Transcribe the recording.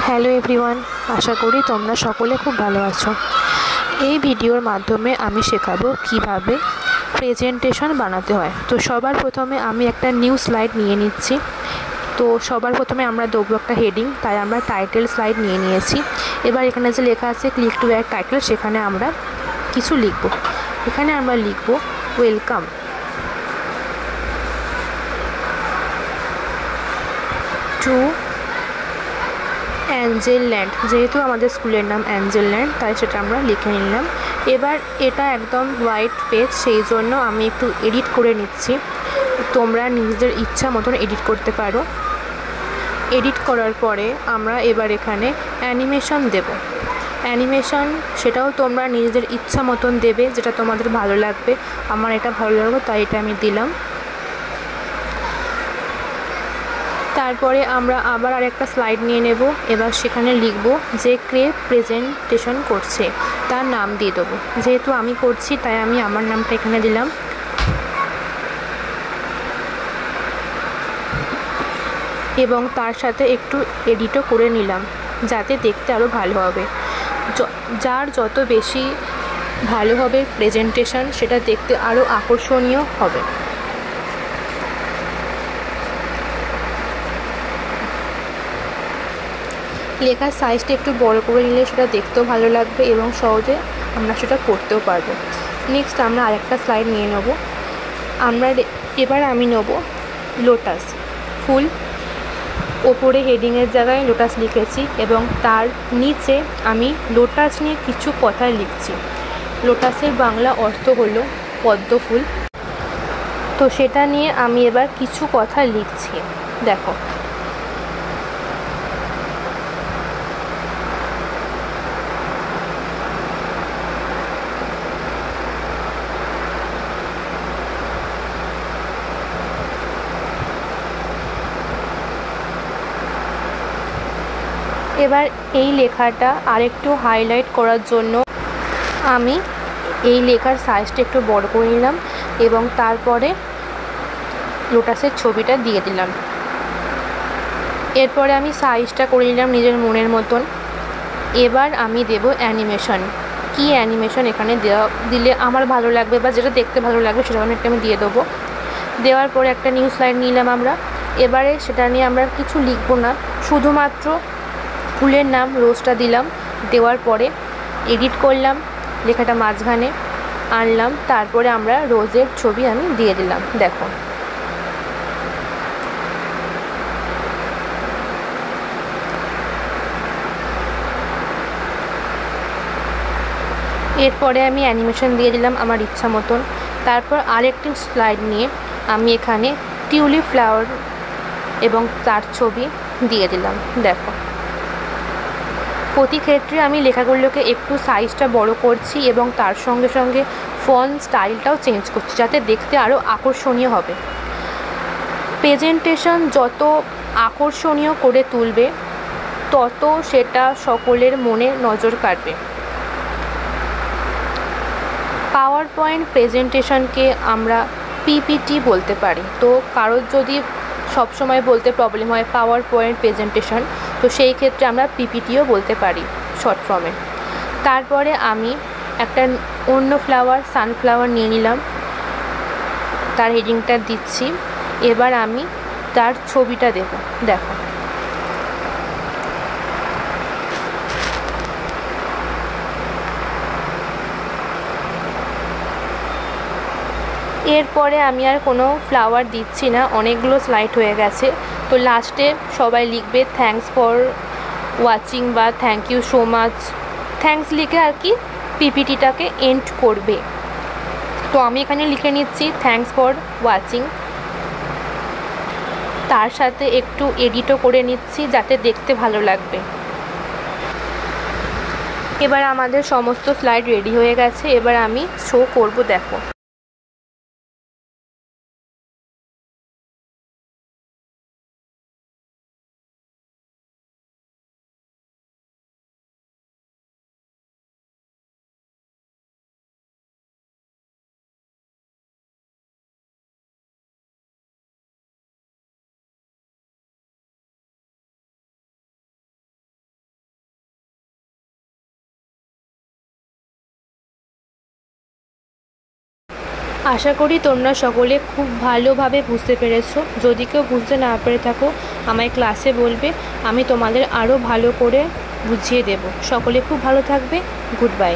Hello everyone, আশা করি তোমরা সকলে খুব ভালো আছো। এই ভিডিওর মাধ্যমে আমি শেখাবো কিভাবে প্রেজেন্টেশন বানাতে হয়। তো সবার প্রথমে আমি একটা নিউ স্লাইড নিয়ে নিচ্ছি। তো সবার প্রথমে আমরা দেবো একটা হেডিং, তাই আমরা টাইটেল স্লাইড নিয়ে নিয়েছি। এবার এখানে যে লেখা আছে ক্লিক টু অ্যাড টাইটেল, সেখানে আমরা কিছু লিখব। এখানে আমরা লিখব ওয়েলকাম টু অ্যাঞ্জেল ল্যান্ড। যেহেতু আমাদের স্কুলের নাম অ্যাঞ্জেল ল্যান্ড, তাই সেটা আমরা লিখে নিলাম। এবার এটা একদম হোয়াইট পেজ, সেই জন্য আমি একটু এডিট করে নিচ্ছি। তোমরা নিজেদের ইচ্ছা মতন এডিট করতে পারো। এডিট করার পরে আমরা এবার এখানে অ্যানিমেশন দেব। অ্যানিমেশন সেটাও তোমরা নিজেদের ইচ্ছা মতন দেবে, যেটা তোমাদের ভালো লাগবে। আমার এটা ভালো লাগবে, তাই এটা আমি দিলাম। তারপরে আমরা আবার আরেকটা স্লাইড নিয়ে নেব। এবার সেখানে লিখব যে কে প্রেজেন্টেশন করছে তার নাম দিয়ে দেবো। যেহেতু আমি করছি, তাই আমি আমার নামটা এখানে দিলাম। এবং তার সাথে একটু এডিটও করে নিলাম, যাতে দেখতে আরও ভালো হবে। যার যত বেশি ভালো হবে প্রেজেন্টেশন, সেটা দেখতে আরও আকর্ষণীয় হবে। লেখার সাইজটা একটু বড় করে নিলে সেটা দেখতেও ভালো লাগবে এবং সহজে আমরা সেটা পড়তেও পারবো। নেক্সট আমরা আরেকটা স্লাইড নিয়ে নেব। এবার আমি নেব লোটাস ফুল। ওপরে হেডিংয়ের জায়গায় লোটাস লিখেছি এবং তার নিচে আমি লোটাস নিয়ে কিছু কথা লিখছি। লোটাসের বাংলা অর্থ হলো পদ্ম ফুল। তো সেটা নিয়ে আমি এবার কিছু কথা লিখছি, দেখো। এবার এই লেখাটা আরেকটু হাইলাইট করার জন্য আমি এই লেখার সাইজটা একটু বড় করে নিলাম এবং তারপরে লোটাসের ছবিটা দিয়ে দিলাম। এরপরে আমি সাইজটা করে নিলাম নিজের মনের মতন। এবার আমি দেব অ্যানিমেশন। কি অ্যানিমেশন এখানে দিলে আমার ভালো লাগবে বা যেটা দেখতে ভালো লাগবে সেটা আমি দিয়ে দেবো। দেওয়ার পরে একটা নিউ স্লাইড নিলাম আমরা। এবারে সেটা নিয়ে আমরা কিছু লিখব না, শুধুমাত্র ফুলের নাম রোজটা দিলাম। দেওয়ার পরে এডিট করলাম, লেখাটা মাঝখানে আনলাম, তারপরে আমরা রোজের ছবি আমি দিয়ে দিলাম, দেখো। এরপরে আমি অ্যানিমেশন দিয়ে দিলাম আমার ইচ্ছা মতন। তারপর আরেকটি স্লাইড নিয়ে আমি এখানে টিউলিপ ফ্লাওয়ার এবং তার ছবি দিয়ে দিলাম, দেখো। প্রতি ক্ষেত্রে আমি লেখাগুলোকে একটু সাইজটা বড় করছি এবং তার সঙ্গে সঙ্গে ফন্ট স্টাইলটাও চেঞ্জ করছি, যাতে দেখতে আরও আকর্ষণীয় হবে। প্রেজেন্টেশন যত আকর্ষণীয় করে তুলবে, তত সেটা সকলের মনে নজর কাড়বে। পাওয়ার পয়েন্ট প্রেজেন্টেশনকে আমরা পিপিটি বলতে পারি। তো কারোর যদি সবসময় বলতে প্রবলেম হয় পাওয়ার পয়েন্ট প্রেজেন্টেশন, তো সেই ক্ষেত্রে আমরা পিপিটিও বলতে পারি শর্ট ফর্মে। তারপরে আমি একটা অন্য ফ্লাওয়ার, সানফ্লাওয়ার নিয়ে নিলাম, তার হেডিংটা দিচ্ছি। এবার আমি তার ছবিটা দেব, দেখো। এরপরে আমি আর কোনো ফ্লাওয়ার দিচ্ছি না, অনেকগুলো স্লাইড হয়ে গেছে। তো লাস্টে সবাই লিখবে থ্যাঙ্কস ফর ওয়াচিং বা thank you so much, thanks লিখে আর কি পিপিটিটাকে এন্ড করবে। তো আমি এখানে লিখে নিচ্ছি থ্যাঙ্কস ফর ওয়াচিং। তার সাথে একটু এডিটও করে নিচ্ছি, যাতে দেখতে ভালো লাগবে। এবার আমাদের সমস্ত স্লাইড রেডি হয়ে গেছে। এবার আমি শো করব, দেখো। আশা করি তোমরা সকলে খুব ভালোভাবে বুঝতে পেরেছো। যদি কেউ বুঝতে না পেরে থাকো আমায় ক্লাসে বলবে, আমি তোমাদের আরও ভালো করে বুঝিয়ে দেব। সকলে খুব ভালো থাকবে। Good bye.